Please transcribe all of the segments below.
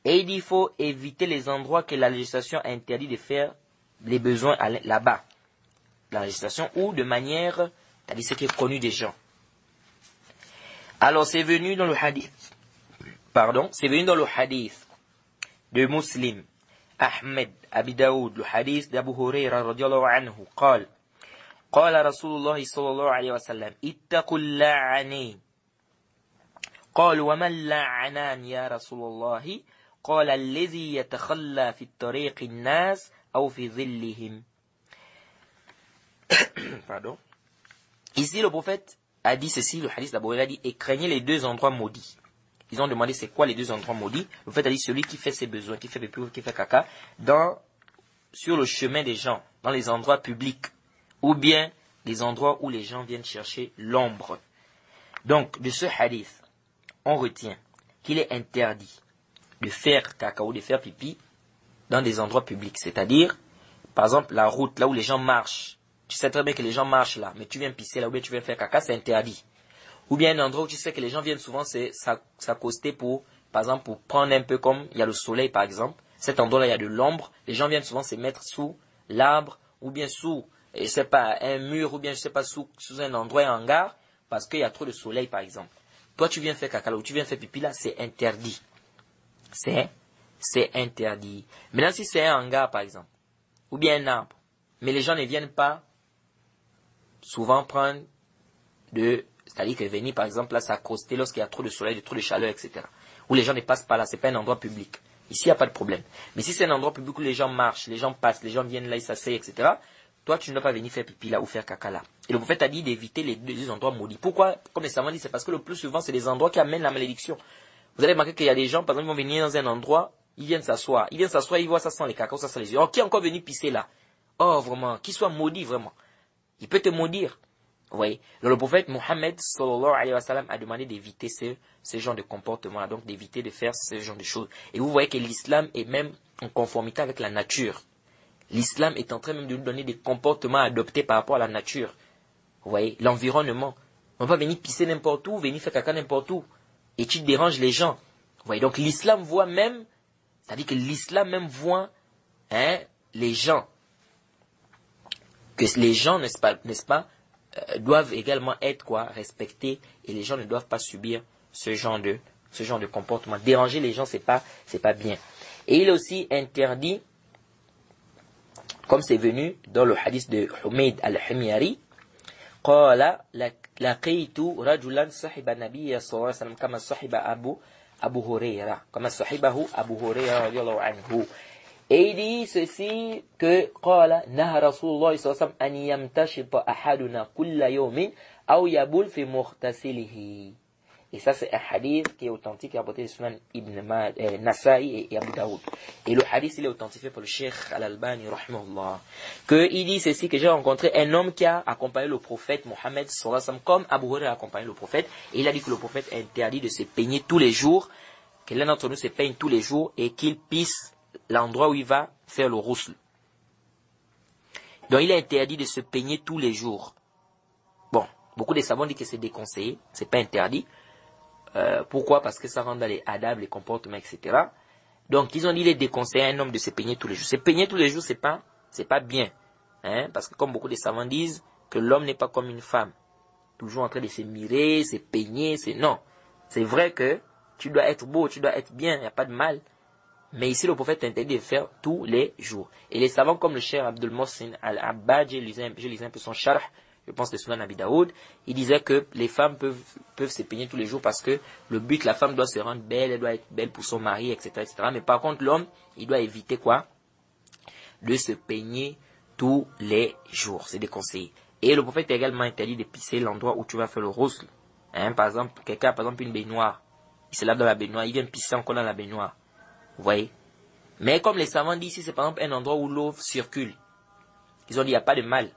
Et il dit, il faut éviter les endroits que la législation a interdit de faire les besoins là-bas. La législation ou de manière, c'est-à-dire ce qui est connu des gens. Alors c'est venu dans le hadith. C'est venu dans le hadith de Muslim, Ahmed, Abi Daoud, le hadith d'Abu Huraira radiyallahu anhu, قال رسول الله صلى الله عليه وسلم اتقوا اللعنين قالوا وما اللعنان يا رسول الله قال الذي يتخلى في الطريق الناس أو في ظلهم. Pardon. Ici le prophète a dit ceci, le hadith d'Abu Huraira a dit, et craignez les deux endroits maudits. Ils ont demandé c'est quoi les deux endroits maudits. Le prophète a dit celui qui fait ses besoins, qui fait pipi, qui fait caca, sur le chemin des gens, dans les endroits publics, ou bien les endroits où les gens viennent chercher l'ombre. Donc, de ce hadith, on retient qu'il est interdit de faire caca ou de faire pipi dans des endroits publics. C'est-à-dire, par exemple, la route, là où les gens marchent. Tu sais très bien que les gens marchent là, mais tu viens pisser là, ou bien tu viens faire caca, c'est interdit. Ou bien un endroit où tu sais que les gens viennent souvent s'accoster pour, par exemple, pour prendre un peu comme il y a le soleil, par exemple. Cet endroit-là, il y a de l'ombre. Les gens viennent souvent se mettre sous l'arbre, ou bien sous, je sais pas, un mur, ou bien je sais pas, sous un endroit, un hangar, parce qu'il y a trop de soleil, par exemple. Toi, tu viens faire caca là, ou tu viens faire pipi là, c'est interdit. C'est interdit. Maintenant, si c'est un hangar, par exemple, ou bien un arbre, mais les gens ne viennent pas souvent prendre c'est-à-dire que venir, par exemple, là, s'accoster lorsqu'il y a trop de soleil, trop de chaleur, etc. Où les gens ne passent pas là, c'est pas un endroit public. Ici, il n'y a pas de problème. Mais si c'est un endroit public où les gens marchent, les gens passent, les gens viennent là, ils s'asseyent, etc., toi, tu ne dois pas venir faire pipi là ou faire caca là. Et le prophète a dit d'éviter les deux endroits maudits. Pourquoi? Comme les savants disent, c'est parce que le plus souvent, c'est les endroits qui amènent la malédiction. Vous allez remarquer qu'il y a des gens, par exemple, ils vont venir dans un endroit, ils viennent s'asseoir. Ils voient ça sent les caca, ça sent les yeux. Oh, qui est encore venu pisser là? Oh, vraiment, qu'il soit maudit, vraiment. Il peut te maudire. Vous voyez? Donc, le prophète Mohammed, sallallahu alayhi wa sallam, a demandé d'éviter ce genre de comportement, donc d'éviter de faire ce genre de choses. Et vous voyez que l'islam est même en conformité avec la nature. L'islam est en train même de nous donner des comportements adoptés par rapport à la nature. Vous voyez? L'environnement. On ne va pas venir pisser n'importe où, venir faire caca n'importe où. Et tu déranges les gens. Vous voyez? Donc l'islam voit même, c'est-à-dire que l'islam même voit, les gens. Que les gens, n'est-ce pas, doivent également être respectés, et les gens ne doivent pas subir ce genre de comportement. Déranger les gens, c'est pas bien. Et il est aussi interdit, comme c'est venu dans le hadith de Humayd al-Himyari, قال لقيت رجلا صحب النبي صلى الله عليه وسلم كما صحب أبو هريرة كما صحبه أبو هريرة رضي الله عنه. Et il dit ceci que قال نهى رسول الله صلى الله عليه وسلم أن يمتشط أحدنا كل يوم أو يبول في مغتسله. Et ça, c'est un hadith qui est authentique, qui est rapporté de Sunan Ibn Nasa'i et Abu Daoud. Et le hadith, il est authentifié par le Cheikh Al-Albani, rahimahullah. Il dit ceci, que j'ai rencontré un homme qui a accompagné le prophète Mohammed, sallallahu alayhi wa sallam, comme Abu Huraira a accompagné le prophète. Et il a dit que le prophète interdit de se peigner tous les jours, que l'un d'entre nous se peigne tous les jours, et qu'il pisse l'endroit où il va faire le rousl. Donc il est interdit de se peigner tous les jours. Bon, beaucoup de savants disent que c'est déconseillé, c'est pas interdit. Pourquoi? Parce que ça rentre dans les adab, les comportements, etc. Donc, ils ont dit, il est déconseillé à un homme de se peigner tous les jours. Se peigner tous les jours, c'est pas bien. Parce que comme beaucoup de savants disent, que l'homme n'est pas comme une femme. Toujours en train de se mirer, se peigner, non. C'est vrai que tu dois être beau, tu dois être bien, il n'y a pas de mal. Mais ici, le prophète interdit de faire tous les jours. Et les savants comme le Cheikh Abdul Mohsin Al-Abbad, je lisais un peu son sharh, je pense de Sunan Abi Daoud, il disait que les femmes peuvent se peigner tous les jours parce que le but, la femme doit se rendre belle, elle doit être belle pour son mari, etc., etc. Mais par contre, l'homme, il doit éviter de se peigner tous les jours. C'est déconseillé. Et le prophète a également interdit de pisser l'endroit où tu vas faire le rousl. Par exemple, quelqu'un a par exemple une baignoire. Il se lave dans la baignoire, il vient pisser encore dans la baignoire. Vous voyez? Mais comme les savants disent, si c'est par exemple un endroit où l'eau circule, ils ont dit il n'y a pas de mal.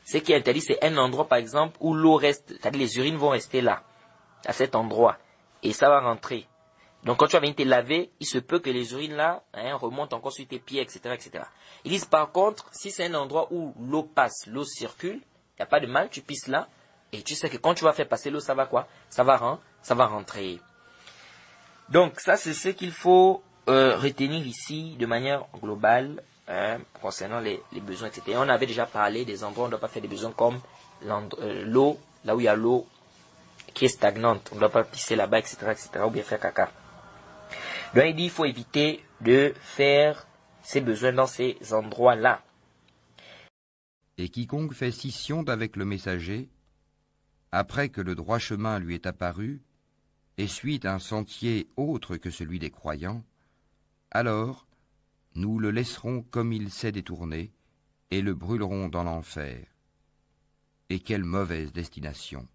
Ce qui est interdit, c'est un endroit, par exemple, où l'eau reste, c'est-à-dire les urines vont rester là, à cet endroit, et ça va rentrer. Donc, quand tu vas venir te laver, il se peut que les urines là, remontent encore sur tes pieds, etc., etc. Ils disent, par contre, si c'est un endroit où l'eau passe, l'eau circule, il n'y a pas de mal, tu pisses là, et tu sais que quand tu vas faire passer l'eau, ça va quoi? Ça va rentrer. Donc, ça, c'est ce qu'il faut retenir ici de manière globale concernant les besoins, etc. On avait déjà parlé des endroits où on ne doit pas faire des besoins comme l'eau, là où il y a l'eau qui est stagnante, on ne doit pas pisser là-bas, etc., ou bien faire caca. Donc il dit qu'il faut éviter de faire ses besoins dans ces endroits-là. Et quiconque fait scission d'avec le messager, après que le droit chemin lui est apparu, et suit un sentier autre que celui des croyants, alors nous le laisserons comme il s'est détourné, et le brûlerons dans l'enfer. Et quelle mauvaise destination!